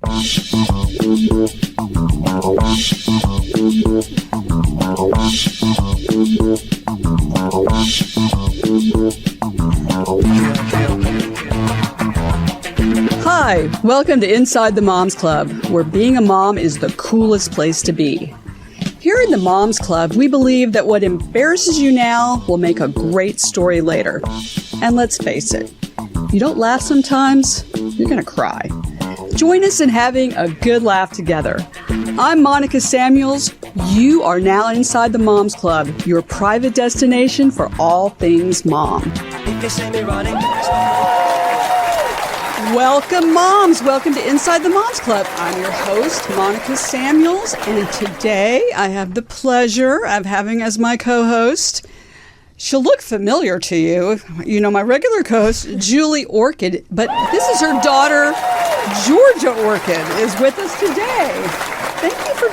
Hi, welcome to Inside the Moms Club, where being a mom is the coolest place to be. Here in the Moms Club, we believe that what embarrasses you now will make a great story later. And let's face it, if you don't laugh sometimes, you're gonna cry. Join us in having a good laugh together. I'm Monica Samuels. You are now inside the Moms Club, your private destination for all things mom. Welcome, moms. Welcome to Inside the Moms Club. I'm your host, Monica Samuels, and today I have the pleasure of having as my co-host, she'll look familiar to you. You know, my regular co-host, Julie Orchid, but this is her daughter, Georgia Orchid, is with us today. Thank you for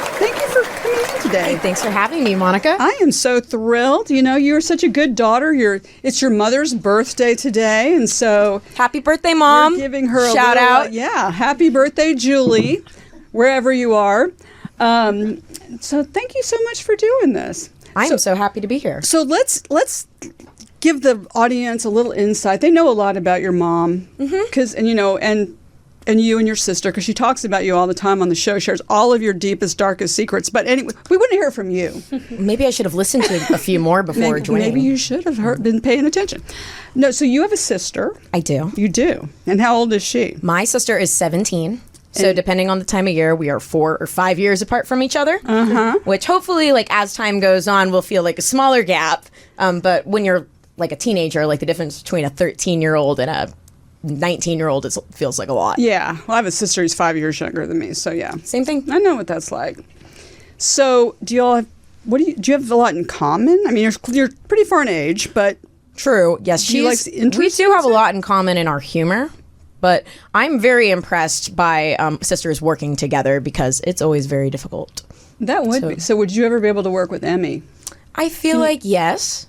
coming in today. Hey, thanks for having me, Monica. I am so thrilled. You know, you're such a good daughter. It's your mother's birthday today, and so happy birthday, Mom. You're giving her a shout little, out. Yeah, happy birthday, Julie, wherever you are. So thank you so much for doing this. I'm so happy to be here. So let's give the audience a little insight. They know a lot about your mom, because and you and your sister, because she talks about you all the time on the show, shares all of your deepest, darkest secrets. But anyway, we want to hear from you. Maybe I should have listened to a few more before joining. Maybe you should have been paying attention. No, so you have a sister. I do. You do. And how old is she? My sister is 17. So depending on the time of year, we are 4 or 5 years apart from each other, which hopefully, like, as time goes on, will feel like a smaller gap. But when you're like a teenager, like the difference between a 13-year-old and a 19-year-old feels like a lot. Yeah. Well, I have a sister who's 5 years younger than me, so yeah. Same thing. I know what that's like. So do you have a lot in common? I mean, you're pretty far in age, but... True. Yes, we do have a lot in common in our humor. But I'm very impressed by sisters working together because it's always very difficult. That would be. So would you ever be able to work with Emmy? I feel like yes.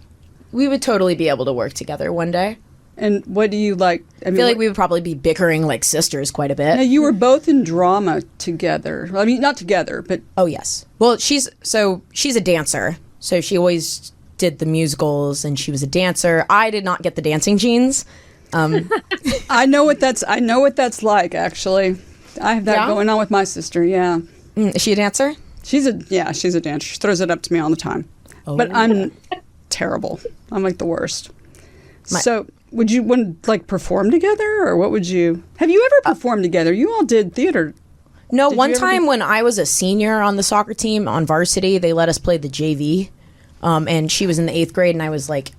We would totally be able to work together one day. And what do you like? I feel like we would probably be bickering like sisters quite a bit. Now, you were both in drama together. I mean, not together, but... Oh, yes. Well, she's a dancer. So she always did the musicals and she was a dancer. I did not get the dancing genes. I know what that's like, actually. I have that going on with my sister, yeah. Is she a dancer? She's a dancer. She throws it up to me all the time. Oh. But I'm terrible. I'm like the worst. So would you want to like perform together, or what would you... Have you ever performed together? You all did theater. No, one time when I was a senior on the soccer team on varsity, they let us play the JV. And she was in the 8th grade and I was like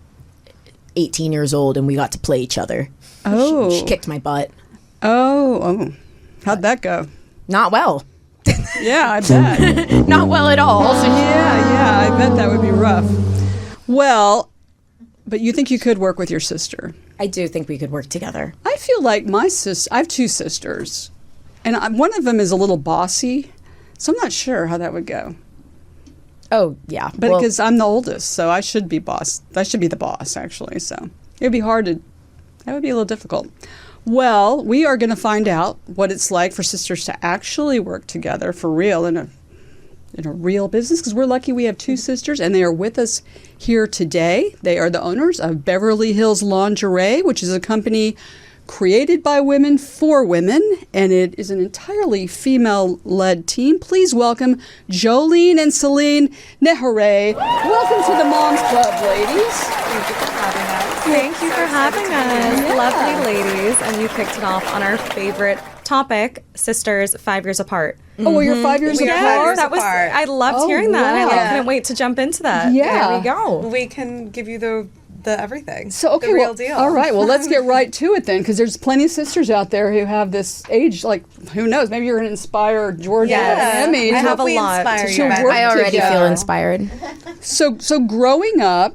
18 years old and we got to play each other. Oh. She kicked my butt. Oh. How'd that go? Not well. Yeah, I bet. Not well at all. So yeah, I bet that would be rough. Well, but you think you could work with your sister? I do think we could work together. I feel like I have 2 sisters, and one of them is a little bossy, so I'm not sure how that would go. Oh, yeah. But because I'm the oldest, so I should be the boss, actually, so it'd be that would be a little difficult. Well, we are going to find out what it's like for sisters to actually work together for real in a real business, because we're lucky we have 2 sisters and they are with us here today. They are the owners of Beverly Hills Lingerie, which is a company created by women for women, and it is an entirely female-led team. Please welcome Joline and Celine Noharay. Welcome to the Moms Club, ladies. Thank you for having us. Thank you for having us. Yeah. Lovely ladies. And you kicked it off on our favorite topic, sisters 5 years apart. Oh, well, you're 5 years apart? Yeah, that was. I loved hearing that. Wow. I couldn't wait to jump into that. Yeah. There we go. We can give you the everything. So, okay, the real deal. All right, well, let's get right to it then, because there's plenty of sisters out there who have this age. Like, who knows? Maybe you're going to inspire Georgia and Emmy. I have a lot. I already feel inspired. So growing up,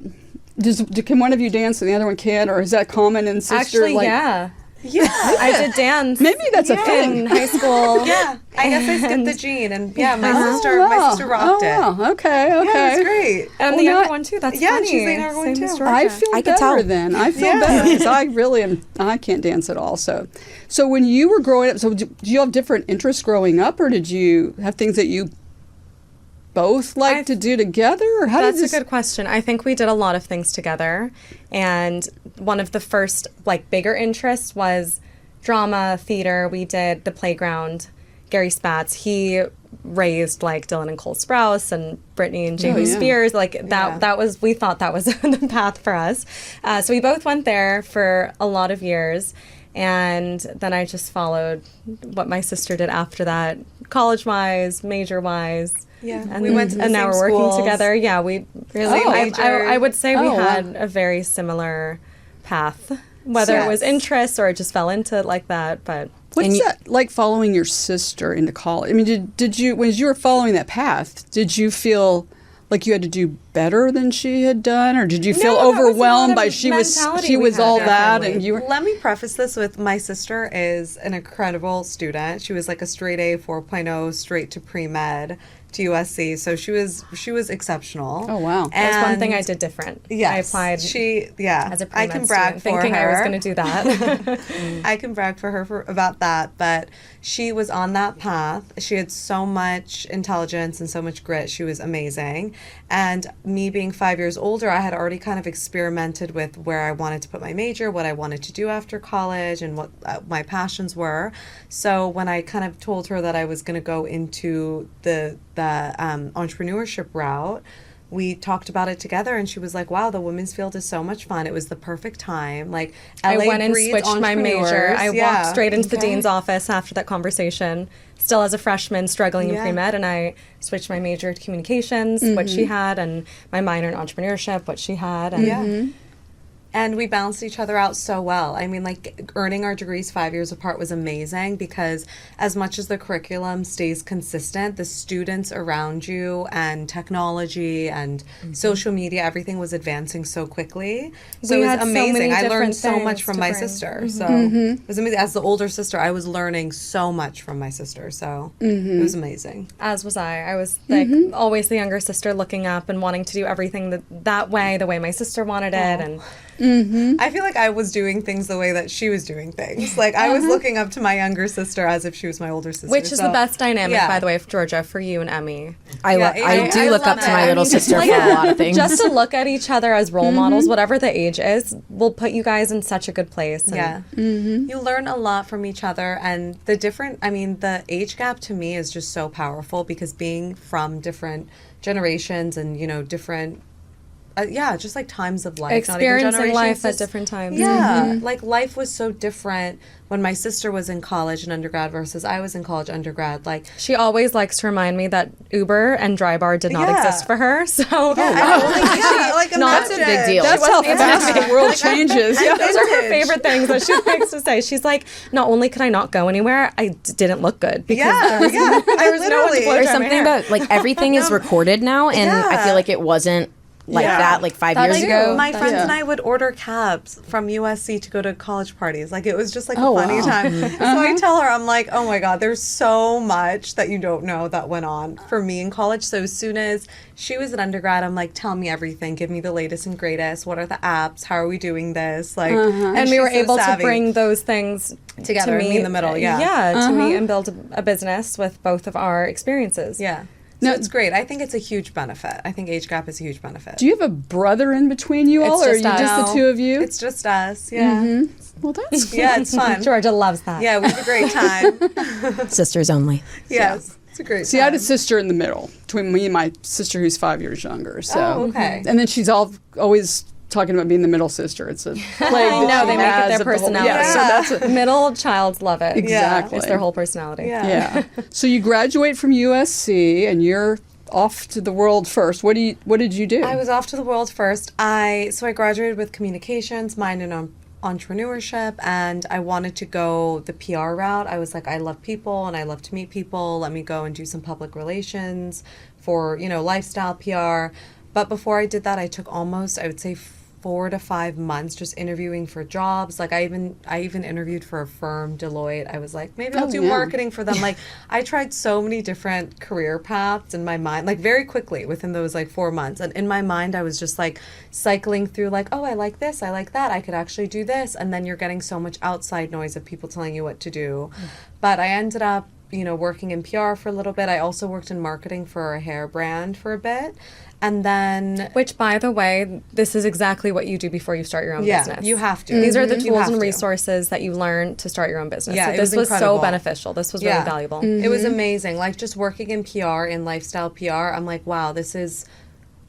can one of you dance and the other one can't, or is that common in sister? Actually, yeah. Yeah. I did dance. Maybe that's a thing. In high school. Yeah, I guess I skipped the gene, and my sister rocked it. Wow. Okay. Yeah, it's great. And Well, the younger now- one too. That's Yeah, funny. she's the younger one, Same as too. Georgia. I feel I could better tell. then. I feel better because I really am. I can't dance at all. So when you were growing up, so do you have different interests growing up, or did you have things that you both like to do together? Or how That's did this? a good question. I think we did a lot of things together, and one of the first bigger interests was drama, theater. We did the playground. Gary Spatz, he raised Dylan and Cole Sprouse and Britney and Jamie Spears. That was, we thought that was the path for us. So we both went there for a lot of years. And then I just followed what my sister did after that, college-wise, major-wise. Yeah, And, we went to the and now same we're schools. working together. Yeah, we really. major. I would say we Oh, wow. had a very similar path, whether it was Yes. interests or it just fell into it like that. But What's that like following your sister into college? I mean, did you, when you were following that path, did you feel like you had to do better than she had done, or did you feel No, that was a lot overwhelmed of by she was mentality we had all in our that, family. and you were? Let me preface this with my sister is an incredible student. She was a straight A 4.0 straight to pre-med to USC. So she was exceptional. Oh, wow. that's one thing I And did different. Yes, I applied as as a I pre-med can brag student, for thinking her. I was going to do that. I can brag for her about that, but she was on that path. She had so much intelligence and so much grit. She was amazing. And me being 5 years older, I had already kind of experimented with where I wanted to put my major, what I wanted to do after college, and what my passions were. So when I kind of told her that I was going to go into the entrepreneurship route, we talked about it together, and she was like, wow, the women's field is so much fun. It was the perfect time. LA I went and breeds switched my major. I entrepreneurs. walked straight into the dean's office after that conversation, still as a freshman struggling in Yeah. pre-med, and I switched my major to communications, what she had, and my minor in entrepreneurship, what she had. And Yeah. And we balanced each other out so well. I mean, earning our degrees 5 years apart was amazing because as much as the curriculum stays consistent, the students around you and technology and social media, everything was advancing so quickly. So We it was had so amazing. many I learned different so much things from to my bring. sister. So it was amazing. As the older sister, I was learning so much from my sister. So it was amazing. as was I. I was always the younger sister looking up and wanting to do everything that way, the way my sister wanted it. And I feel like I was doing things the way that she was doing things. I was looking up to my younger sister as if she was my older sister. which is So, the best dynamic, yeah. by the way, Georgia, for you and Emmy. I I do look love up to it. my I little mean, sister for a lot of things. Just to look at each other as role models, whatever the age is, will put you guys in such a good place. And Yeah. You learn a lot from each other, and the age gap to me is just so powerful because being from different generations and, different, just times of life. not even experiencing generations, life at just- different times. Yeah, life was so different when my sister was in college and undergrad versus I was in college undergrad. She always likes to remind me that Uber and Dry Bar did not Yeah. exist for her. So That's a big deal. That's how fast the world changes. Yeah. those are her favorite things that she likes to say. She's like, not only could I not go anywhere, I didn't look good because there was no one to blow There's dry my something hair. about everything is recorded now, and I feel like it wasn't that 5 years ago. My friends and I would order cabs from USC to go to college parties. It was just a Oh, funny wow. time. So I tell her, I'm like, oh my God, there's so much that you don't know that went on for me in college. So as soon as she was an undergrad, I'm like, tell me everything. Give me the latest and greatest. What are the apps? How are we doing this? And we were able to bring those things together, to me in the middle, yeah. Yeah, to meet and build a business with both of our experiences. Yeah. So it's great. I think it's a huge benefit. I think age gap is a huge benefit. Do you have a brother in between you all, It's or are just you us. just the two of you? It's just us. Yeah. Well, that's Yeah, it's fun. Georgia loves that. Yeah, we have a great time. Sisters only. Yes. It's a great See, time. I had a sister in the middle between me and my sister, who's 5 years younger. So, Oh, okay. And then she's always talking about being the middle sister. It's a plague. I know, they make it their personality. Yeah, so that's a, Middle childs love it. Exactly. It's their whole personality. Yeah. yeah. So you graduate from USC, and you're off to the world first. What did you do? I was off to the world first. I graduated with communications, minor in entrepreneurship, and I wanted to go the PR route. I was like, I love people and I love to meet people. Let me go and do some public relations for, lifestyle PR. But before I did that, I took almost, I would say, 4 to 5 months just interviewing for jobs. Like I even interviewed for a firm, Deloitte. I was like, maybe I'll do marketing for them. Like I tried so many different career paths in my mind, like very quickly within those like 4 months. And in my mind, I was just like cycling through like, oh, I like this, I like that, I could actually do this. And then you're getting so much outside noise of people telling you what to do. But I ended up, working in PR for a little bit. I also worked in marketing for a hair brand for a bit. And then... Which, by the way, this is exactly what you do before you start your own business. You have to. These are the tools and resources that you learn to start your own business. Yeah, so this was so beneficial. This was really valuable. It was amazing. Like, just working in PR, in lifestyle PR, I'm like, wow, this is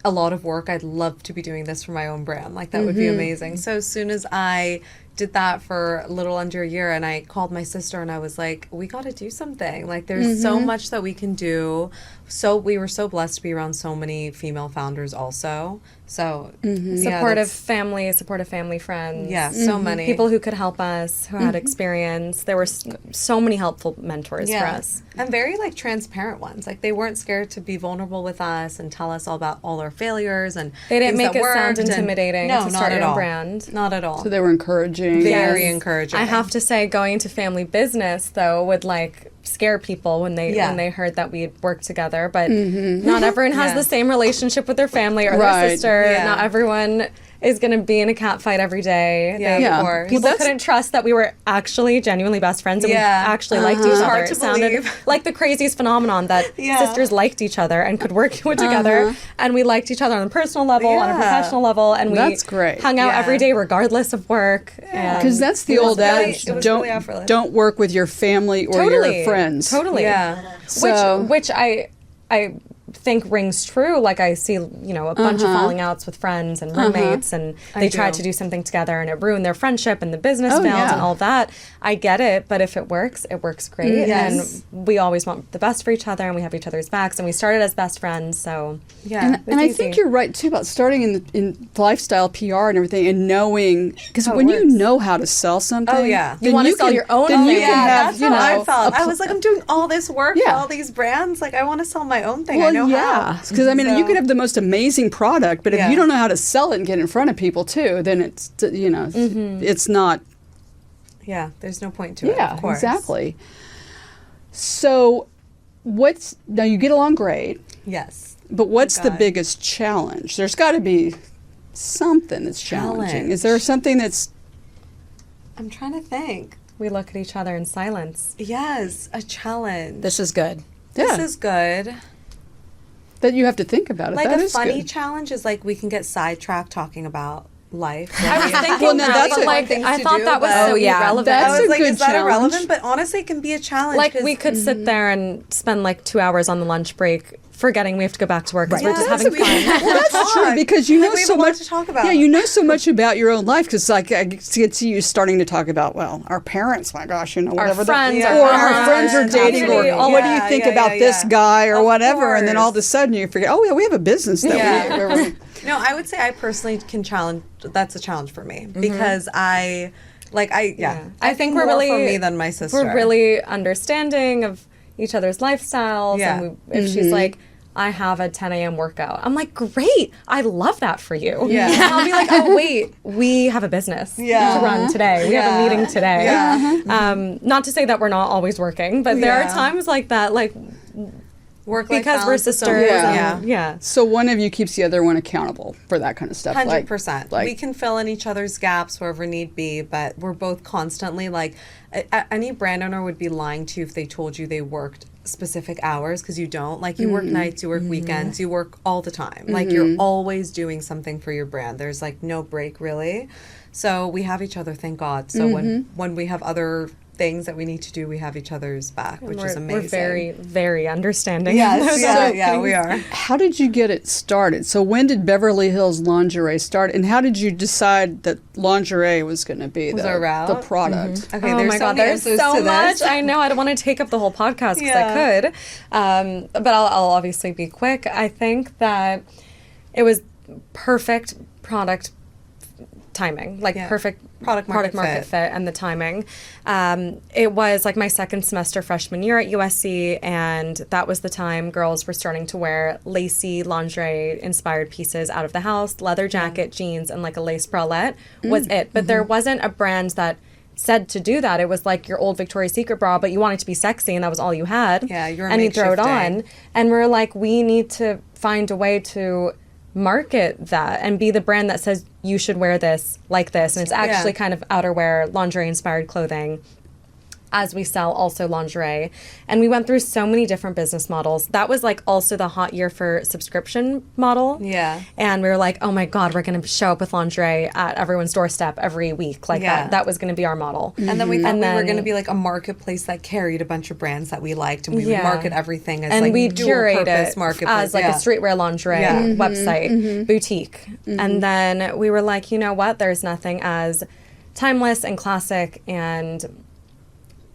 a lot of work. I'd love to be doing this for my own brand. Like, that would be amazing. So as soon as I did that for a little under a year, and I called my sister and I was like, we got to do something. Like, there's so much that we can do. So we were so blessed to be around so many female founders also. So supportive family friends. Yeah, so many people who could help us, who had experience. There were so many helpful mentors for us, and very like transparent ones. Like they weren't scared to be vulnerable with us and tell us all about all our failures, and they didn't make it sound intimidating to start your own brand. Not at all. So they were encouraging. Very encouraging. I have to say, going to family business though would like scare people when they heard that we'd worked together, but not everyone has the same relationship with their family or their sister. Not everyone is going to be in a cat fight every day. Of course. People couldn't trust that we were actually genuinely best friends and we actually liked each other. Hard to it sounded believe. like the craziest phenomenon that sisters liked each other and could work together, and we liked each other on a personal level, on a professional level, and we hung out every day regardless of work. Because that's the old adage, don't work with your family or your friends. Totally. Yeah. So, which I think rings true. Like I see, a bunch of falling outs with friends and roommates, and they tried to do something together and it ruined their friendship and the business failed and all that. I get it, but if it works great. And we always want the best for each other, and we have each other's backs, and we started as best friends. So and I think you're right too about starting in lifestyle PR and everything, and knowing, because when you know how to sell something, you want to sell your own. Then you can have, that's how I felt. I was like, I'm doing all this work for all these brands. Like I want to sell my own thing. I know how. Because you could have the most amazing product, but if you don't know how to sell it and get in front of people too, then it's it's not. Yeah, there's no point to it. Of course. Exactly. So, now you get along great. Yes. But what's the biggest challenge? There's got to be something that's challenging. Is there something that's? I'm trying to think. We look at each other in silence. Yes, a challenge. This is good. This is good. That you have to think about it. Like that a is funny good. challenge is like we can get sidetracked talking about life. I was thinking that's I thought that was so irrelevant. I was like, is that challenge. irrelevant? But honestly, it can be a challenge. Like we could sit there and spend like 2 hours on the lunch break forgetting we have to go back to work because we're just having fun. Well, that's true, because you know so much to talk about. Yeah, you know so much about your own life, because like I can see you starting to talk about, well, our parents, my gosh, whatever, our friends, our friends are dating, or what do you think about this guy or of whatever, course. and then all of a sudden you forget, oh yeah, we have a business that we No, I would say I personally can challenge. That's a challenge for me because I think we're really for me than my sister. We're really understanding of each other's lifestyles. Yeah. And if she's like, I have a 10 a.m. workout, I'm like, great, I love that for you. Yeah. And I'll be like, oh wait, we have a business to run today. We have a meeting today. Yeah. Not to say that we're not always working, but there are times like that, like work-life because we're balance is so sisters. important. So one of you keeps the other one accountable for that kind of stuff. 100%. We can fill in each other's gaps wherever need be, but we're both constantly like, any brand owner would be lying to you if they told you they worked specific hours, because you don't. Like you work nights, you work weekends, you work all the time. Like you're always doing something for your brand. There's like no break really. So we have each other, thank God. So when we have other things that we need to do, we have each other's back, which is amazing. We're very, very understanding. Yes, we are. How did you get it started? So when did Beverly Hills Lingerie start, and how did you decide that lingerie was going to be the product? Okay, oh my God, there's so much. I know, I don't want to take up the whole podcast because I could, but I'll obviously be quick. I think that it was perfect product timing, like Yeah. perfect Product market fit and the timing. It was like my second semester freshman year at USC, and that was the time girls were starting to wear lacy lingerie inspired pieces out of the house, leather jacket, jeans, and like a lace bralette was it. But there wasn't a brand that said to do that. It was like your old Victoria's Secret bra, but you wanted to be sexy, and that was all you had. Yeah, you were and you throw it on, makeshifting. and we're like, we need to find a way to market that and be the brand that says you should wear this like this, and it's actually kind of outerwear, lingerie inspired clothing, as we sell also lingerie. And we went through so many different business models. That was like also the hot year for subscription model. Yeah. And we were like, oh my God, we're going to show up with lingerie at everyone's doorstep every week. Like that was going to be our model. And then we thought And we were then- going to be like a marketplace that carried a bunch of brands that we liked, and we would Yeah. market everything as and like we'd curate dual-purpose it marketplace. as like a streetwear lingerie website boutique. And then we were like, you know what? There's nothing as timeless and classic and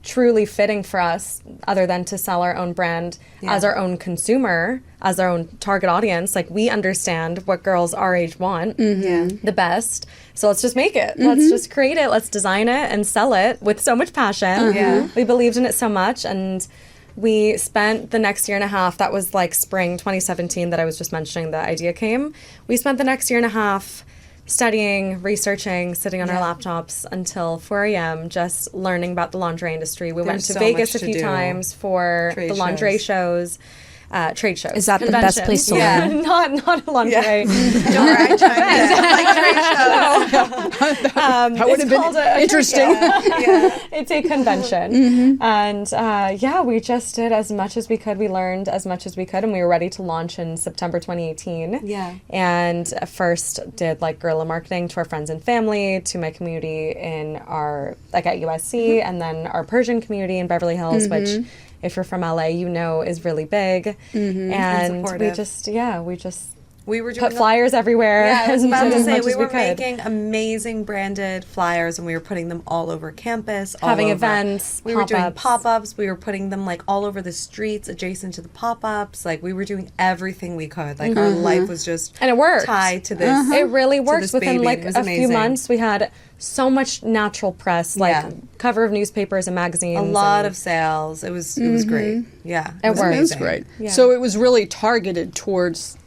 truly fitting for us other than to sell our own brand as our own consumer, as our own target audience. Like, we understand what girls our age want the best. So let's just make it. Let's just create it. Let's design it and sell it with so much passion. We believed in it so much, and we spent the next year and a half, that was like spring 2017 that I was just mentioning, the idea came. We spent the next year and a half studying, researching, sitting on our laptops until 4 a.m. just learning about the lingerie industry. We went to so Vegas a much to few do. times for Trade the lingerie shows. Trade shows. Is that the best conventions. place to Yeah, learn? not lingerie. Don't worry, I chimed in. That would have called been a interesting. It's a convention. And we just did as much as we could. We learned as much as we could, and we were ready to launch in September 2018. Yeah. And first did like guerrilla marketing to our friends and family, to my community in our, like at USC, and then our Persian community in Beverly Hills, which if you're from LA, you know is really big. And we supportive. just We were doing put flyers everywhere. Yeah, I was and about did to as say much we as were could. making amazing branded flyers, and we were putting them all over campus, all Having over. events, We were doing pop-ups. pop-ups. We were putting them like all over the streets, adjacent to the pop-ups. Like, we were doing everything we could. Like, our life was just And it worked. tied to this. It really works. this Within baby, like and it was a few amazing. months, we had so much natural press, like Yeah. cover of newspapers and magazines. A lot and of sales. It was great. Yeah, It was worked. It was amazing. great. Yeah. So it was really targeted towards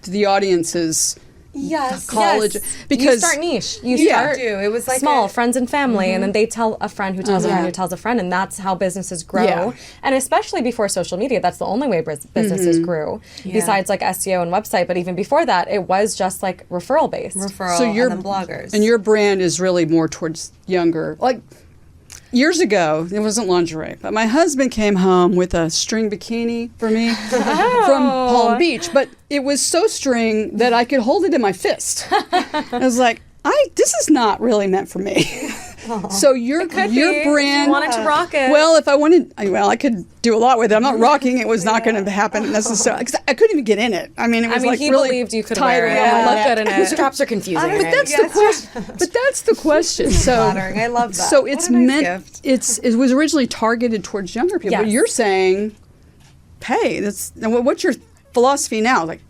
the audiences. Yes, College, Yes. because you start niche. You Yeah. start do. It was like small, a- friends and family, and then they tell a friend who tells a friend who tells a friend, and that's how businesses grow. Yeah. And especially before social media, that's the only way businesses grew. Besides like SEO and website, but even before that, it was just like referral based. referral, So your and then bloggers. and your brand is really more towards younger. Like years ago, it wasn't lingerie, but my husband came home with a string bikini for me from Palm Beach, but it was so string that I could hold it in my fist. I was like, this is not really meant for me. So your Could be, if brand, you wanted to rock it. well, if I wanted, I could do a lot with it. I'm not rocking it. Was not going to happen necessarily. 'Cause I couldn't even get in it. I mean, it was like he really believed you could tight wear it. around You my look neck. good in The it. straps are confusing. But right? That's the question. But that's the question. So flattering. I love that. So What it's a nice meant. gift. It was originally targeted towards younger people. But Yes. you're saying, hey, what's your philosophy now? Like,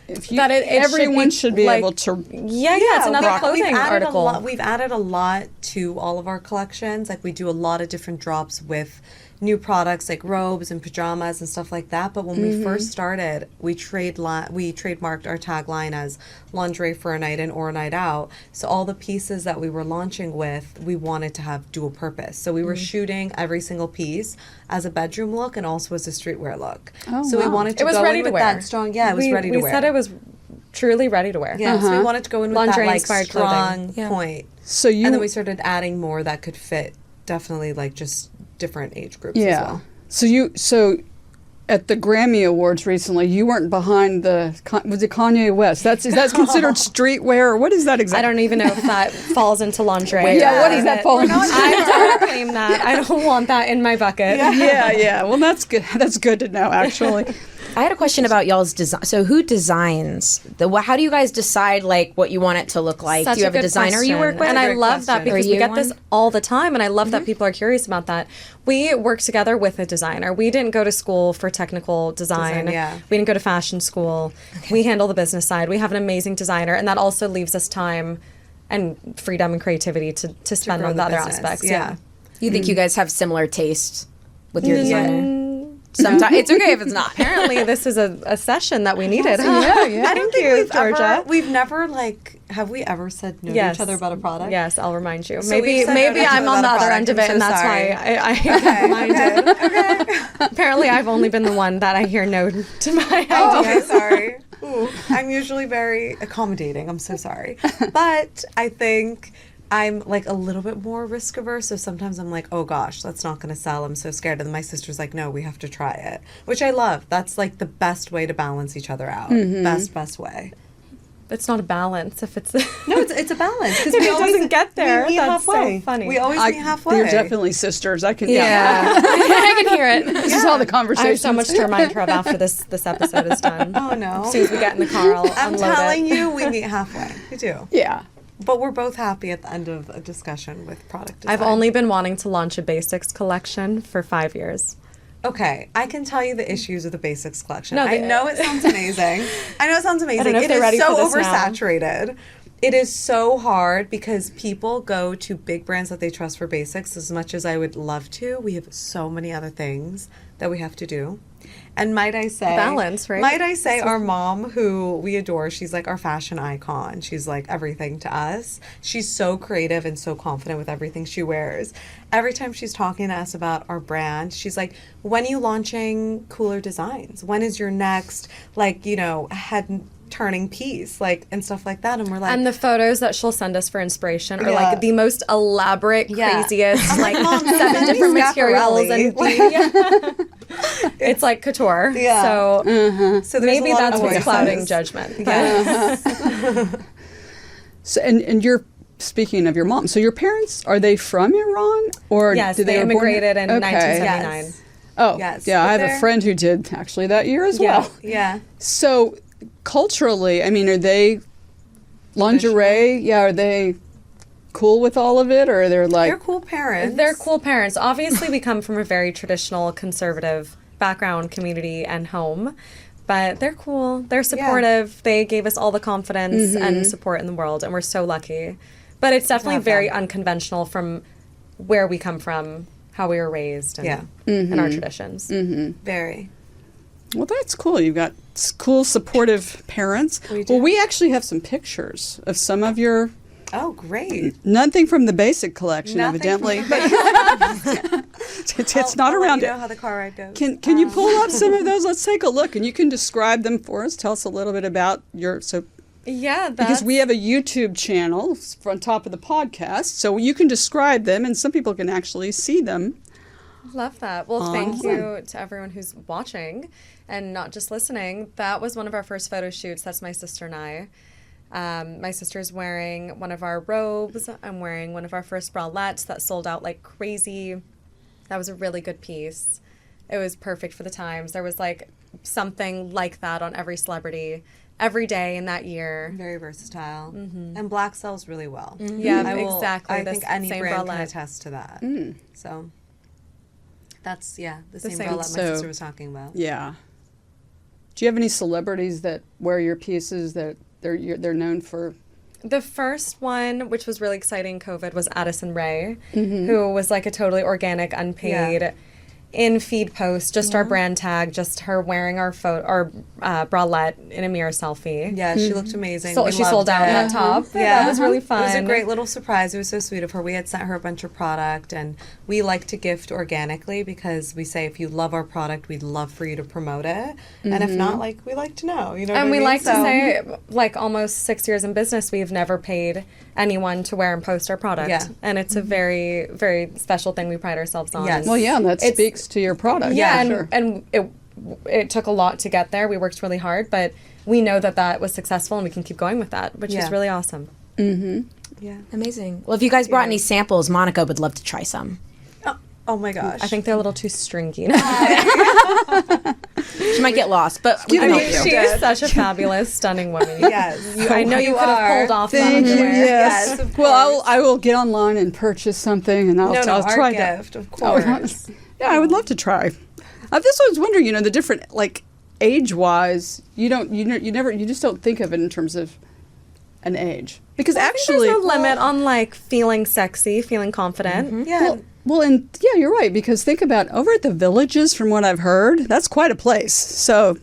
if you, That it should everyone be, should be like, able to. Yeah, it's another rock. clothing article. We've added a lot to all of our collections. Like, we do a lot of different drops with new products like robes and pajamas and stuff like that. But when we first started, we trademarked our tagline as lingerie for a night in or a night out. So all the pieces that we were launching with, we wanted to have dual purpose. So we were shooting every single piece as a bedroom look and also as a streetwear look. Oh, so we wow. wanted to It was go ready in to with wear. that strong. Yeah, it was ready to wear. We said it was truly ready to wear. Yeah, so we wanted to go in with that like Lingerie-inspired clothing. strong Yeah. point. So you And then we started adding more that could fit definitely like just different age groups as yeah. well. So at the Grammy Awards recently, you weren't behind was it Kanye West? Is that considered streetwear, or what is that I exactly? don't even know if that falls into lingerie. Yeah, what does that fall into? I don't claim that. I don't want that in my bucket. Yeah. Well, that's good. That's good to know, actually. I had a question about y'all's design. So who designs how do you guys decide like what you want it to look like? Such do you have a good designer you work question. with? And I Great love that question. because Are we you get this one? all the time, and I love that people are curious about that. We work together with a designer. We didn't go to school for technical design. yeah. We didn't go to fashion school. We handle the business side. We have an amazing designer, and that also leaves us time and freedom and creativity to spend grow on the the other business. aspects. Yeah. You think you guys have similar tastes with your designer? Sometimes It's okay if it's not. Apparently, this is a session that we needed. I don't think we've Georgia. we've never have we ever said no to each other about a product? Yes, I'll remind you. So maybe we've said no to each I'm other on the about a other product. end of it, I'm and so that's sorry. why I reminded. Okay. Apparently, I've only been the one that I hear no to my Oh, ideas. okay, sorry. Ooh, I'm usually very accommodating. I'm so sorry. But I think I'm like a little bit more risk averse. So sometimes I'm like, oh gosh, that's not going to sell. I'm so scared. And then my sister's like, no, we have to try it, which I love. That's like the best way to balance each other out. Best way. It's not a balance if it's No, it's a balance. If it doesn't get there, we meet that's so halfway. funny. We always meet halfway. You're definitely sisters. I can. I can hear it. This is how the I conversation. have so much to remind her of after this episode is done. Oh no. As soon as we get in the car, I'll I'm unload telling it. you, we meet halfway. We do. Yeah. But we're both happy at the end of a discussion with product design. I've only been wanting to launch a basics collection for 5 years. Okay, I can tell you the issues with the basics collection. No, I know it sounds amazing. I know it sounds amazing. know if It they're is ready so for this now. oversaturated. It is so hard because people go to big brands that they trust for basics as much as I would love to. We have so many other things that we have to do. And might I say, Balance, right? Might I say, our mom, who we adore, she's like our fashion icon. She's like everything to us. She's so creative and so confident with everything she wears. Every time she's talking to us about our brand, she's like, when are you launching cooler designs? When is your next, head turning piece, and stuff like that? And we're like, And the photos that she'll send us for inspiration are Yeah. like the most elaborate, Yeah. craziest, like Mom, 7 send me different materials, Schiaparelli. and it's like couture. Yeah. So so there's maybe a lot that's of what's choices. clouding judgment. But Yes. So and you're speaking of your mom. So your parents, are they from Iran or yes, did they were born here? immigrated in Okay. 1979. Yes. Oh, Yes, yeah. but I have a they're- friend who did actually that year as Yeah. well. Yeah. So culturally, I mean, are they lingerie? Yeah, are they cool with all of it, or they're like They're cool parents. They're cool parents. Obviously, we come from a very traditional, conservative background, community, and home. But they're cool. They're supportive. They gave us all the confidence and support in the world, and we're so lucky. But it's definitely have very them. unconventional from where we come from, how we were raised, and, Yeah. and our traditions. very. Well, that's cool. You've got cool, supportive parents. We do. Well, we actually have some pictures of some of your. Oh, great. Nothing from the basic collection, Nothing evidently. from the It's not I'll around let you it. know how the car ride goes. Can you pull up some of those? Let's take a look, and you can describe them for us. Tell us a little bit about your Yeah, because we have a YouTube channel on top of the podcast, so you can describe them, and some people can actually see them. love that. Well, thank you to everyone who's watching and not just listening. That was one of our first photo shoots. That's my sister and I. My sister's wearing one of our robes. I'm wearing one of our first bralettes that sold out like crazy. That was a really good piece. It was perfect for the times. There was like something like that on every celebrity every day in that year. Very versatile. And black sells really well. Yeah, exactly. I The think any same brand can bralette. attest to that. So that's, the same same. bralette my So- sister was talking about. Yeah. Do you have any celebrities that wear your pieces that they're known for? The first one, which was really exciting, COVID, was Addison Rae, who was like a totally organic, unpaid, Yeah. in feed post, just our brand tag, just her wearing our bralette in a mirror selfie. Yeah, she looked amazing. So We she loved sold out it. in that top. Yeah, That was really fun. It was a great little surprise. It was so sweet of her. We had sent her a bunch of product, and we like to gift organically because we say if you love our product, we'd love for you to promote it. And if not, we like to know. You know, And we what I mean? like to say, like almost 6 years in business, we've never paid anyone to wear and post our product. Yeah. And it's a very, very special thing we pride ourselves on. Yes. Well, yeah, that It's- speaks to your product. Yeah, for sure. and it took a lot to get there. We worked really hard, but we know that was successful, and we can keep going with that, which Yeah. is really awesome. Yeah. Amazing. Well, if you guys brought any samples, Monica would love to try some. Oh my gosh. I think they're a little too stringy. She might get lost, but we I can mean, help you. she is such a fabulous, stunning woman. Yes. I know you could have pulled off Thank that you. underwear. Yes. Yes, of Well, course. I will get online and purchase something, and I'll No, our try that. gift, of course. Yeah, I would love to try. This I was wondering, the different age-wise, you just don't think of it in terms of an age? Because I think actually, there's no limit on like feeling sexy, feeling confident. Yeah. well, and yeah, you're right. Because think about over at the Villages, from what I've heard, that's quite a place. So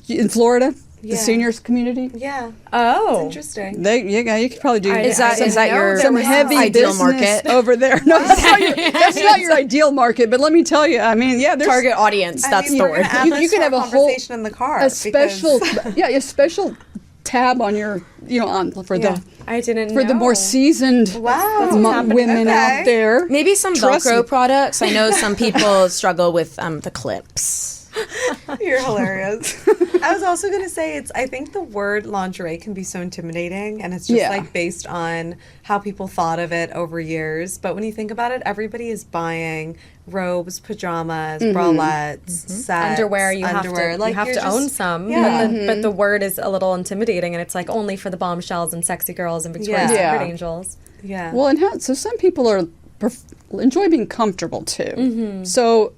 in Florida, the Yeah. seniors community, Yeah. Oh, Interesting. you could probably do Is that your some heavy ideal business market? over there. No, that's not your ideal market. But let me tell you, I mean, yeah, there's Target audience. That's the we're word. gonna add You this can to have our a whole- conversation in the car. a special, because- a special tab on your, on for the I didn't for know. the more seasoned Wow. women Okay. out there. Maybe some Trust Velcro me. products. I know some people struggle with the clips. You're hilarious. I was also going to say I think the word lingerie can be so intimidating, and it's just Yeah. like based on how people thought of it over years. But when you think about it, everybody is buying robes, pajamas, bralettes, sets, underwear. You underwear. have to, you have you're to own just- some. Yeah. But the word is a little intimidating, and it's like only for the bombshells and sexy girls and Victoria's Yeah. Secret Yeah. angels. Yeah. Well, and so some people enjoy being comfortable too. So,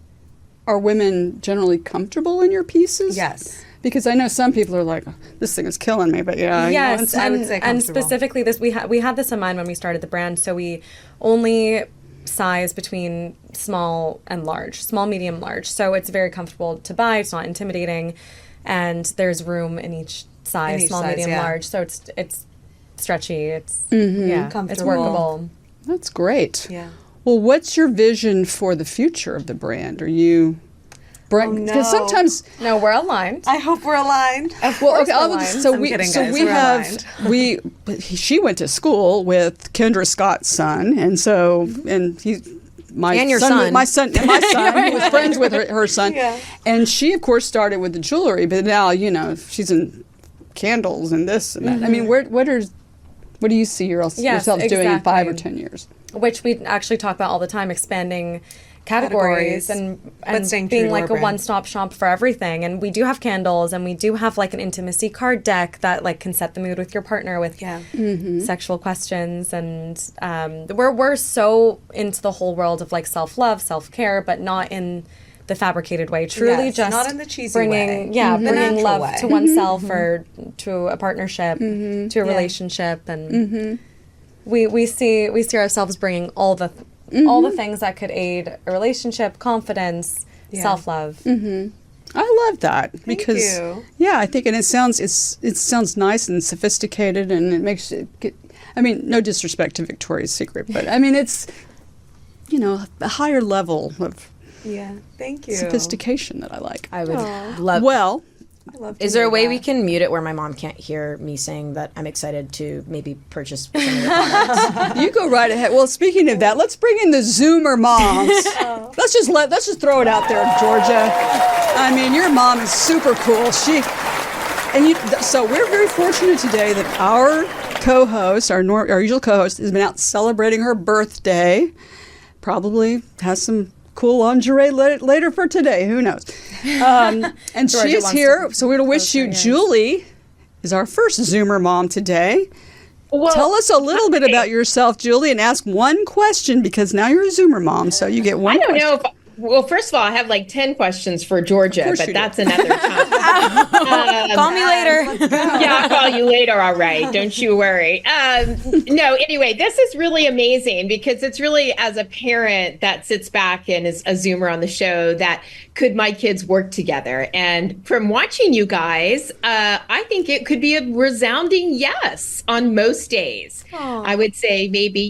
are women generally comfortable in your pieces? Yes. Because I know some people are like, this thing is killing me, but yeah. Yes, I and, would say and comfortable. specifically this we had this in mind when we started the brand, so we only size between small and large, small, medium, large. So it's very comfortable to buy. It's not intimidating, and there's room in each size, In each small, size, medium, yeah. large. So it's stretchy. It's Mm-hmm. yeah, it's Comfortable. workable. That's great. Yeah. Well, what's your vision for the future of the brand? Are you... Because no. sometimes... No, we're aligned. I hope we're aligned. Well, okay, we're I'll aligned. so I'm we kidding, so guys. we We're have she went to school with Kendra Scott's son, and so he's my And your son, son. my son who was friends with her son, Yeah. and she of course started with the jewelry, but now she's in candles and this and that. I mean, what do you see yourselves doing in 5 or exactly. 10 years? Which we actually talk about all the time, expanding categories But and staying true being to like our a brand. one-stop shop for everything. And we do have candles, and we do have like an intimacy card deck that like can set the mood with your partner with Yeah. sexual questions. And we're so into the whole world of like self-love, self-care, but not in the fabricated way. Truly, Yes, just not in the cheesy bringing, way. yeah, The bringing natural love way. to oneself or to a partnership, to a relationship, and we see ourselves bringing all the things that could aid a relationship, confidence, self-love. I love that because you. yeah, I think, and it sounds nice and sophisticated, and it makes it. I mean, no disrespect to Victoria's Secret, but I mean it's a higher level of Yeah. Thank you. sophistication that I like. I would love. Well, I love to Is there a hear way that. we can mute it where my mom can't hear me saying that I'm excited to maybe purchase some of your products? you go right ahead. Well, speaking of that, let's bring in the Zoomer moms. Let's just throw it out there, Georgia. I mean, your mom is super cool. So we're very fortunate today that our co-host, our usual co-host, has been out celebrating her birthday. Probably has some cool lingerie later for today. Who knows? And Georgia she's wants here, to so we're going to wish you. Julie is our first Zoomer mom today. Well, Tell us a little bit about yourself, Julie, and ask one question because now you're a Zoomer mom, so you get one. I don't question. know if. Well, first of all, I have like 10 questions for Georgia, course but you do. that's another time. Call me later. Yeah, I'll call you later. All right. Don't you worry. No, anyway, this is really amazing because it's really as a parent that sits back and is a Zoomer on the show that could my kids work together? And from watching you guys, I think it could be a resounding yes on most days. I would say maybe,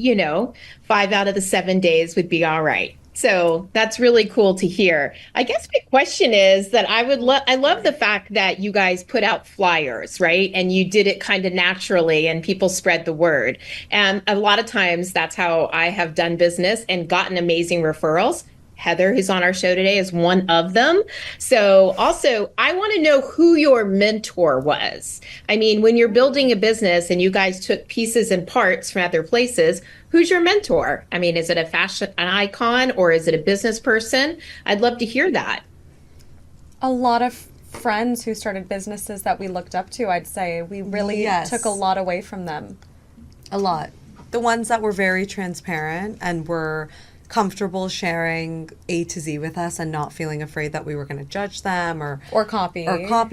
5 out of the 7 days would be all right. So that's really cool to hear. I guess my question is that I love the fact that you guys put out flyers, right? And you did it kind of naturally and people spread the word. And a lot of times that's how I have done business and gotten amazing referrals. Heather, who's on our show today, is one of them. So also, I want to know who your mentor was. I mean, when you're building a business and you guys took pieces and parts from other places, who's your mentor? I mean, is it an icon or is it a business person? I'd love to hear that. A lot of friends who started businesses that we looked up to, I'd say we really Yes. took a lot away from them. A lot. The ones that were very transparent and were comfortable sharing A to Z with us and not feeling afraid that we were going to judge them or Or copy.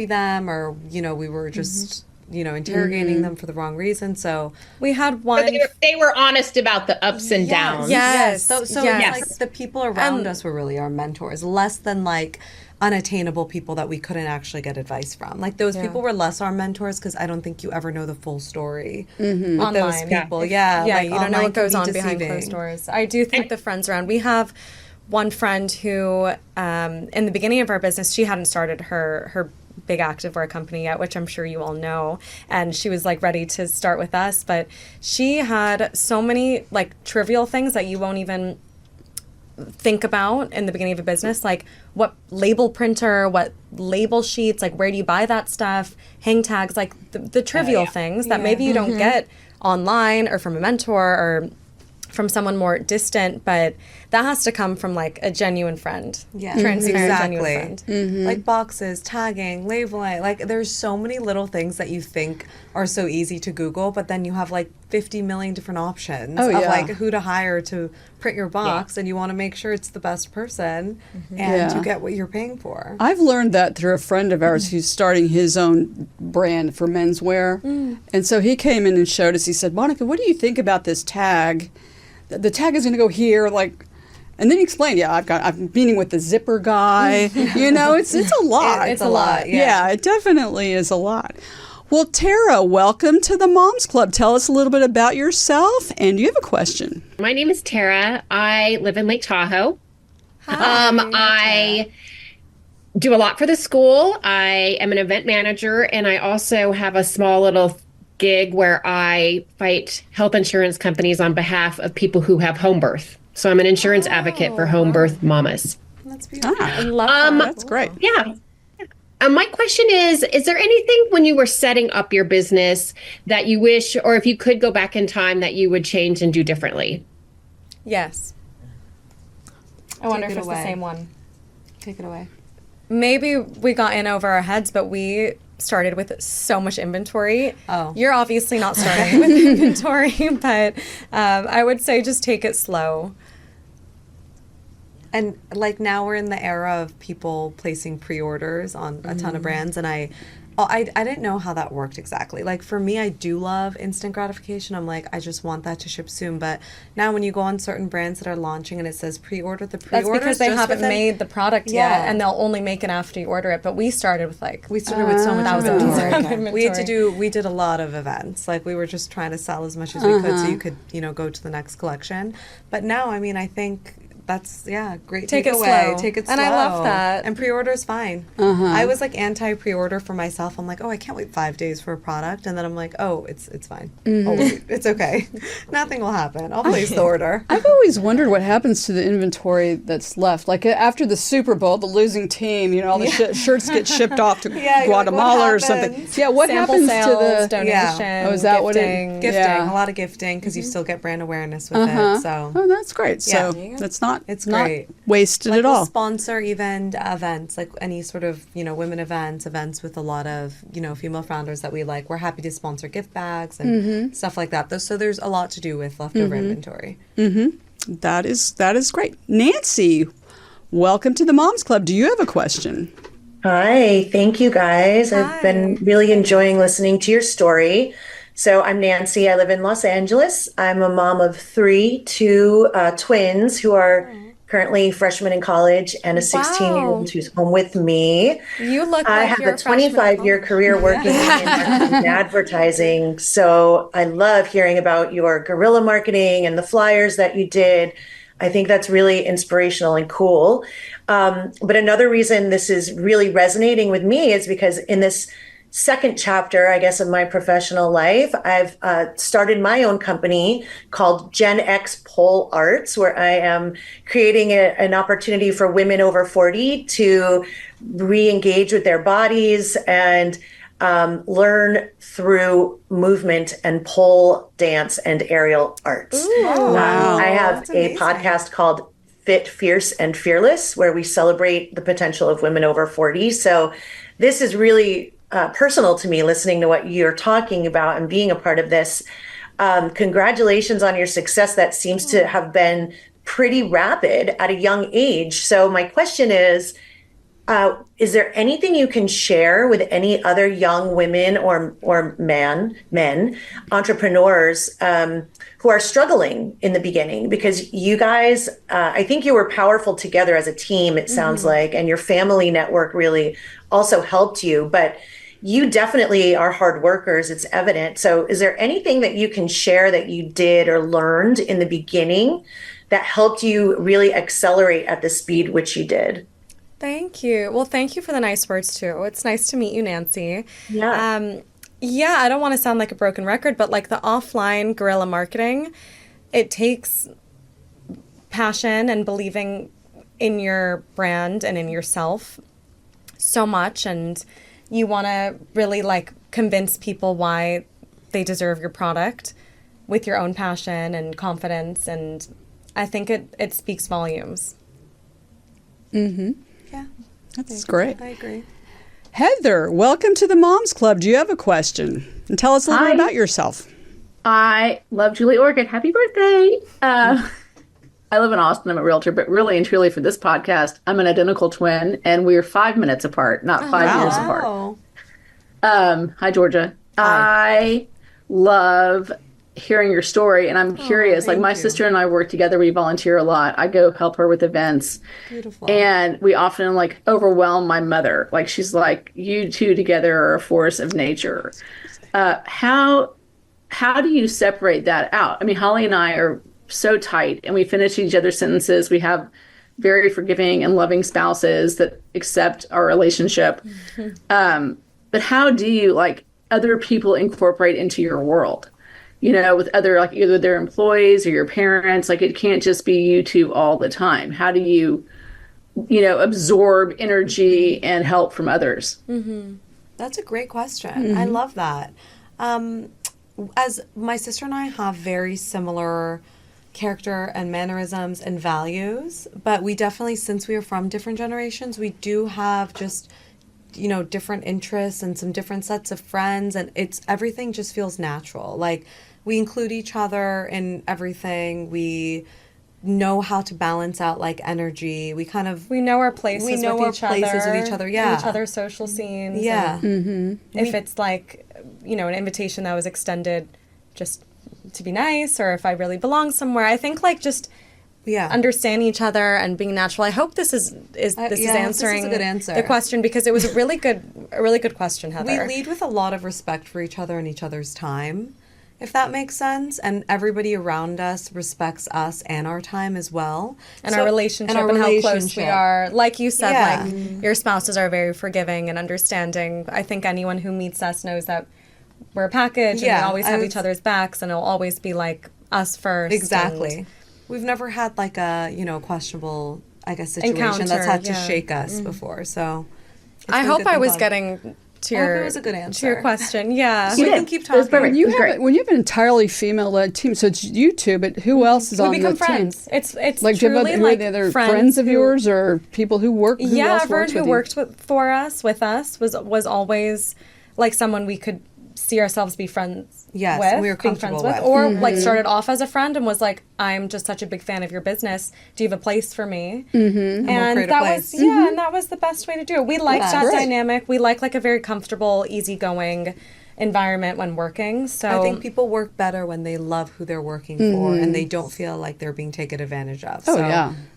them or we were just interrogating them for the wrong reason. So We had But one. they were honest about the ups and downs. Yes. So yes. it's like the people around us were really our mentors, less than like unattainable people that we couldn't actually get advice from. Like those people were less our mentors because I don't think you ever know the full story with those Online. people. Yeah, like, you don't know online what goes can on be behind deceiving. closed doors. I do think the friends around. We have one friend who, in the beginning of our business, she hadn't started her big activewear company yet, which I'm sure you all know, and she was like ready to start with us, but she had so many like trivial things that you won't even think about in the beginning of a business, like what label printer, what label sheets, like where do you buy that stuff, hang tags, like the trivial things that maybe you don't get online or from a mentor or from someone more distant, but that has to come from like a genuine friend. Yeah, Transparent, exactly. genuine friend. Like boxes, tagging, labeling. Like there's so many little things that you think are so easy to Google, but then you have like 50 million different options of like who to hire to print your box, and you want to make sure it's the best person and you get what you're paying for. I've learned that through a friend of ours who's starting his own brand for menswear. And so he came in and showed us, he said, Monica, what do you think about this tag? The tag is going to go here, like, and then he explained, I'm meeting with the zipper guy. It's a lot. It's a lot, Yeah, it definitely is a lot. Well, Tara, welcome to the Moms Club. Tell us a little bit about yourself, and you have a question. My name is Tara. I live in Lake Tahoe. I do a lot for the school. I am an event manager, and I also have a small little gig where I fight health insurance companies on behalf of people who have home birth. So I'm an insurance advocate for home birth mamas. That's beautiful. I love that. That's great. Yeah. My question is there anything when you were setting up your business that you wish, or if you could go back in time, that you would change and do differently? Yes. I wonder Take if it it's away. the same one. Take it away. Maybe we got in over our heads, but we started with so much inventory. Oh. You're obviously not starting with inventory, but I would say just take it slow. And like now we're in the era of people placing pre-orders on a ton of brands, and I didn't know how that worked exactly. Like for me, I do love instant gratification. I'm like, I just want that to ship soon. But now when you go on certain brands that are launching and it says pre-order, the That's pre-orders because they just haven't within- made the product Yeah. yet, and they'll only make it after you order it. But we started with We started with so much thousands inventory. of inventory. We did a lot of events. Like we were just trying to sell as much as we could so you could, go to the next collection. But now, I mean, I think that's, great Take it takeaway. slow. Take it slow. And I love that. And pre-order is fine. I was like anti-pre-order for myself. I'm like, oh, I can't wait 5 days for a product. And then I'm like, oh, it's fine. Oh, wait, it's okay. Nothing will happen. I'll place the order. I've always wondered what happens to the inventory that's left. Like after the Super Bowl, the losing team, all the shirts get shipped off to you're like, Guatemala what or something. happens? Yeah, what Sample happens sales, to the donation, Oh, is that what it- gifting. Gifting, Yeah. a lot of gifting, because you still get brand awareness with it. So Oh, that's great. So Yeah. that's not It's not great. wasted like at we'll all. sponsor even events, like any sort of women events with a lot of female founders that we like. We're happy to sponsor gift bags and stuff like that. So there's a lot to do with leftover inventory. That is great. Nancy, welcome to the Moms Club. Do you have a question? Hi, thank you guys. I've been really enjoying listening to your story. So I'm Nancy. I live in Los Angeles. I'm a mom of two twins who are currently freshmen in college and a 16-year-old who's home with me. You look I like have you're a 25-year career working in marketing and advertising. So I love hearing about your guerrilla marketing and the flyers that you did. I think that's really inspirational and cool. But another reason this is really resonating with me is because in this second chapter, I guess, of my professional life, I've started my own company called Gen X Pole Arts, where I am creating an opportunity for women over 40 to re-engage with their bodies and learn through movement and pole dance and aerial arts. Wow. I have a podcast called Fit, Fierce, and Fearless, where we celebrate the potential of women over 40. So this is really personal to me, listening to what you're talking about and being a part of this. Congratulations on your success. That seems to have been pretty rapid at a young age. So my question is, is there anything you can share with any other young women or men entrepreneurs who are struggling in the beginning? Because you guys, I think you were powerful together as a team, it sounds like, and your family network really also helped you. But you definitely are hard workers, it's evident. So is there anything that you can share that you did or learned in the beginning that helped you really accelerate at the speed which you did? Thank you. Well, thank you for the nice words, too. It's nice to meet you, Nancy. Yeah. Yeah, I don't want to sound like a broken record, but like the offline guerrilla marketing, it takes passion and believing in your brand and in yourself so much. And you want to really like convince people why they deserve your product with your own passion and confidence. And I think it speaks volumes. Mm-hmm. Yeah. That's great. I agree. Heather, welcome to the Moms Club. Do you have a question? And tell us a little bit about yourself. I love Julie Orchid. Happy birthday. I live in Austin. I'm a realtor, but really and truly for this podcast, I'm an identical twin, and we're 5 minutes apart, not 5 years apart. Hi, Georgia. Hi. I love hearing your story, and I'm curious. Like my sister and I work together. We volunteer a lot. I go help her with events. Beautiful. And we often like overwhelm my mother. Like she's like, you two together are a force of nature. How do you separate that out? I mean, Holly and I are so tight, and we finish each other's sentences. We have very forgiving and loving spouses that accept our relationship. But how do you like other people incorporate into your world? You know, with other, like either their employees or your parents, like it can't just be you two all the time. How do you, absorb energy and help from others? Mm-hmm. That's a great question. I love that. As my sister and I have very similar character and mannerisms and values, but we definitely, since we are from different generations, we do have just, different interests and some different sets of friends, and everything just feels natural. Like we include each other in everything. We know how to balance out like energy. We know our places. We know our places with each other. Yeah, in each other's social scenes. Yeah. If it's like, an invitation that was extended just to be nice, or if I really belong somewhere, I think like just understanding each other and being natural. I hope this is answering a good answer. The question, because it was a really good question, Heather. We lead with a lot of respect for each other and each other's time, if that makes sense, and everybody around us respects us and our time as well, and our relationship and how close we are. Like you said, like your spouses are very forgiving and understanding. I think anyone who meets us knows that we're a package, and we always have each other's backs, and it'll always be like us first. Exactly. We've never had like a questionable, I guess, situation that's had to shake us before. So I hope I was getting to it was a good answer to your question. Yeah, we can keep talking. When you have an entirely female-led team, so it's you two, but who else is on the team? We become friends. It's like truly who are the other friends of yours, or people who work? Everyone who worked with us was always like someone we could see ourselves be friends with, we were comfortable with. Or like started off as a friend and was like, I'm just such a big fan of your business. Do you have a place for me? And that was and that was the best way to do it. We liked that dynamic. We like a very comfortable, easygoing environment when working. So I think people work better when they love who they're working for and they don't feel like they're being taken advantage of.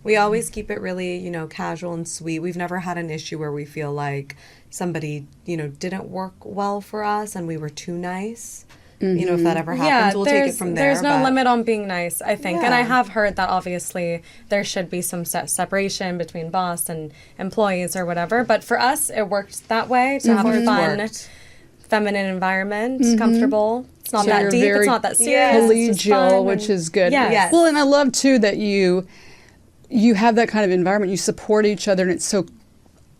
We always keep it really, casual and sweet. We've never had an issue where we feel like somebody, didn't work well for us and we were too nice. If that ever happens, we'll take it from there. There's no limit on being nice, I think. And I have heard that obviously there should be some separation between boss and employees or whatever. But for us, it worked that way to have a fun, feminine environment, comfortable. It's not that deep. It's not that serious. Collegial, which is good. Yes. Well, and I love too that you have that kind of environment. You support each other, and it's so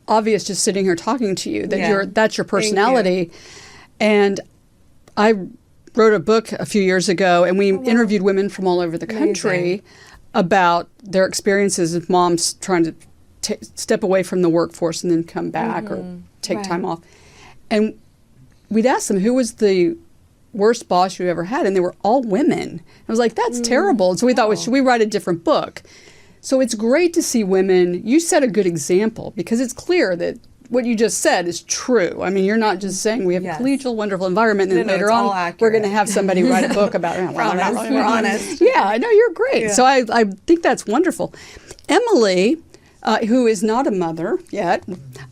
obvious just sitting here talking to you that that's your personality. And I wrote a book a few years ago, and we interviewed women from all over the country about their experiences of moms trying to step away from the workforce and then come back or take time off. And we'd ask them, who was the worst boss you ever had? And they were all women. I was like, that's terrible. And so we thought, well, should we write a different book? So it's great to see women. You set a good example because it's clear that what you just said is true. I mean, you're not just saying we have a collegial, wonderful environment, and then later on we're going to have somebody write a book about it. Well, We're honest. Yeah, I know, you're great. Yeah. So I think that's wonderful. Emily, who is not a mother yet,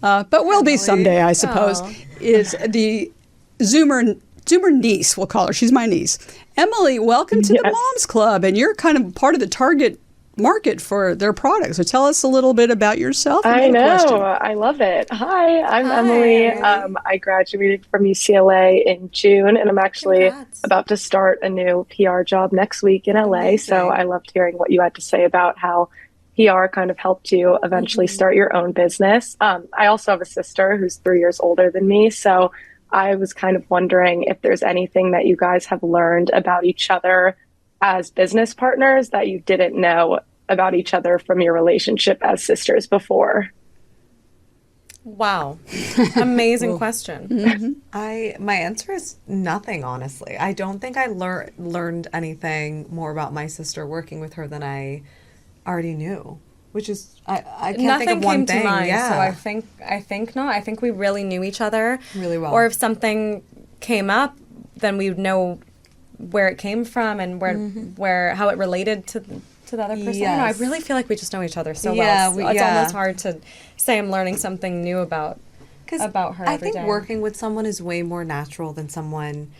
but will be someday, I suppose, is the Zoomer niece, we'll call her. She's my niece. Emily, welcome to the Moms Club, and you're kind of part of the target market for their products. So tell us a little bit about yourself. I know. I love it. Hi, I'm Emily. I graduated from UCLA in June, and I'm actually about to start a new PR job next week in LA. Amazing. So I loved hearing what you had to say about how PR kind of helped you eventually start your own business. I also have a sister who's 3 years older than me. So I was kind of wondering if there's anything that you guys have learned about each other as business partners that you didn't know about each other from your relationship as sisters before. Wow. Amazing question. My answer is nothing, honestly. I don't think I learned anything more about my sister working with her than I already knew, which is I can't think of one thing. To mind, yeah. So I think not. I think we really knew each other really well. Or if something came up, then we would know where it came from and where how it related to the other person. Yes. I really feel like we just know each other so well. So it's almost hard to say I'm learning something new about her I every think day. working with someone is way more natural than someone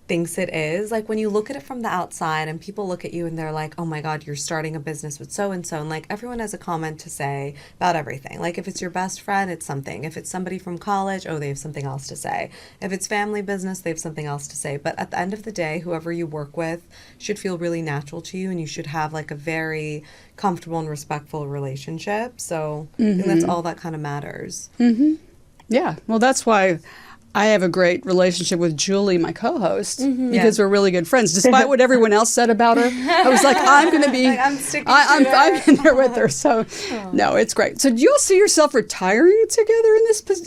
thinks it is. Like when you look at it from the outside and people look at you and they're like, oh my God, you're starting a business with so-and-so. And like everyone has a comment to say about everything. Like if it's your best friend, it's something. If it's somebody from college, they have something else to say. If it's family business, they have something else to say. But at the end of the day, whoever you work with should feel really natural to you and you should have like a very comfortable and respectful relationship. So I think that's all that kind of matters. Yeah, well, that's why I have a great relationship with Julie, my co-host, because we're really good friends. Despite what everyone else said about her, I was like, I'm going to be, I'm in there with her. So, no, it's great. So, do you all see yourself retiring together in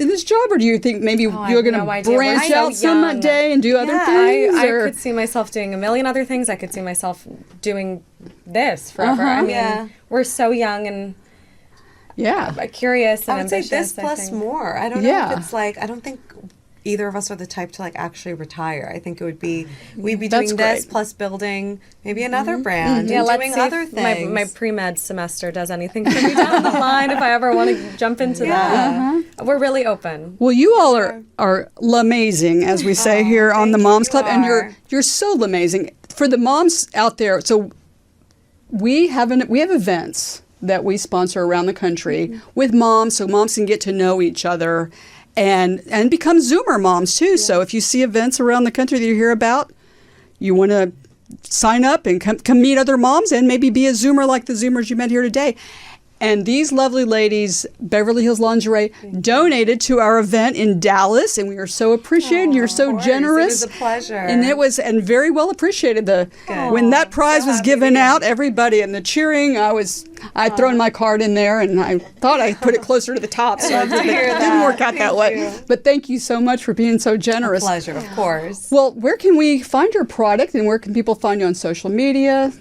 this job, or do you think maybe you're going to branch out some day and do other things? I could see myself doing a million other things. I could see myself doing this forever. I mean, we're so young and curious and I would ambitious. say this plus more. I don't know if it's like, I don't think either of us are the type to like actually retire. I think it would be we'd be doing this plus building maybe another brand and doing other things. My pre-med semester does anything for me down the line if I ever want to jump into that. We're really open. Well, you all are amazing, as we say here on the Moms Club, and you're so amazing for the moms out there. So we have events that we sponsor around the country with moms, so moms can get to know each other. And become Zoomer moms, too. Yeah. So if you see events around the country that you hear about, you want to sign up and come meet other moms and maybe be a Zoomer like the Zoomers you met here today. And these lovely ladies, Beverly Hills Lingerie, donated to our event in Dallas, and we are so appreciated. You're so generous. It was a pleasure. And it was very well appreciated. When that prize was given out, everybody and the cheering, I'd thrown my card in there, and I thought I put it closer to the top, so it didn't work out that way. But thank you so much for being so generous. A pleasure, of course. Well, where can we find your product, and where can people find you on social media?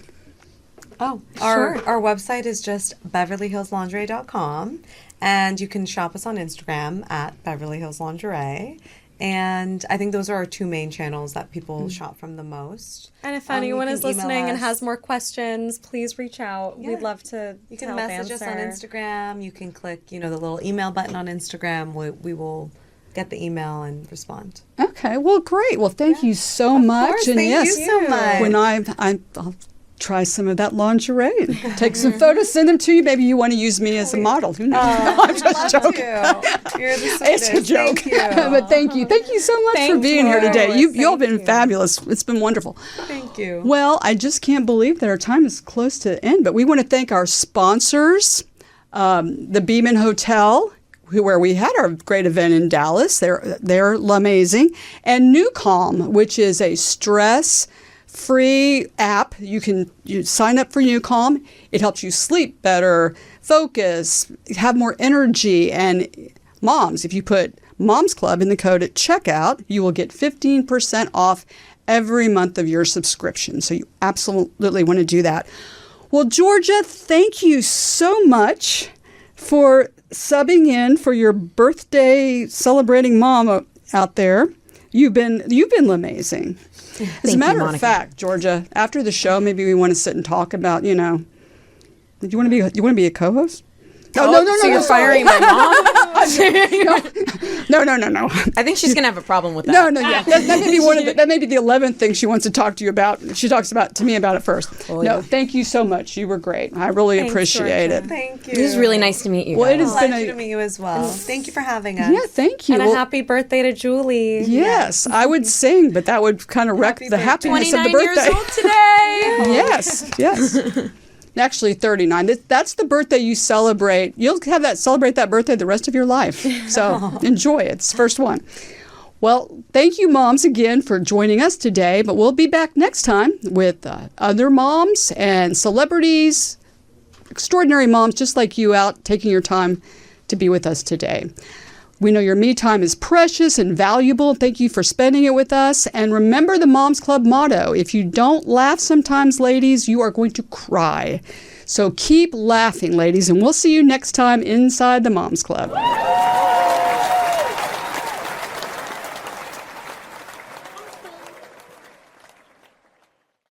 Our website is just beverlyhillslingerie.com, and you can shop us on Instagram at Beverly Hills Lingerie. And I think those are our two main channels that people shop from the most. And if anyone is listening and has more questions, please reach out. We'd love to. You can message us on Instagram. You can click, the little email button on Instagram. We will get the email and respond. Okay, well, great. Well, thank you so much. Course, thank you so much. When I'll try some of that lingerie and take some photos, send them to you. Maybe you want to use me as a model. Who knows? No, I'm just joking. You're the sweetest. It's a joke. Thank you. But thank you so much for being here today. You've all been fabulous. It's been wonderful. Thank you. Well, I just can't believe that our time is close to end, but we want to thank our sponsors, the Beeman Hotel, where we had our great event in Dallas. They're amazing. And New Calm, which is a stress-free app. You sign up for New Calm. It helps you sleep better, focus, have more energy. And moms, if you put Moms Club in the code at checkout, you will get 15% off every month of your subscription. So you absolutely want to do that. Well, Georgia, thank you so much for subbing in for your birthday celebrating mom out there. You've been amazing. As a matter of fact, Georgia, after the show, maybe we want to sit and talk about, do you want to be a co-host? No. So you're firing my mom? No. I think she's gonna have a problem with that. No. Yeah, that may be that may be the 11th thing she wants to talk to you about. She talks to me about it first. Thank you so much. You were great. I really appreciate it. Thank you. It was really nice to meet you. Well, it has been Pleasure to meet you as well. Thank you for having us. Yeah, thank you. And a happy birthday to Julie. Yes, I would sing, but that would kind of wreck the happiness of the 29 birthday. years old today. Yes. Actually, 39. That's the birthday you celebrate. You'll celebrate that birthday the rest of your life. So enjoy it. It's the first one. Well, thank you, moms, again for joining us today. But we'll be back next time with other moms and celebrities, extraordinary moms just like you out taking your time to be with us today. We know your me time is precious and valuable. Thank you for spending it with us. And remember the Moms Club motto. If you don't laugh sometimes, ladies, you are going to cry. So keep laughing, ladies, and we'll see you next time inside the Moms Club.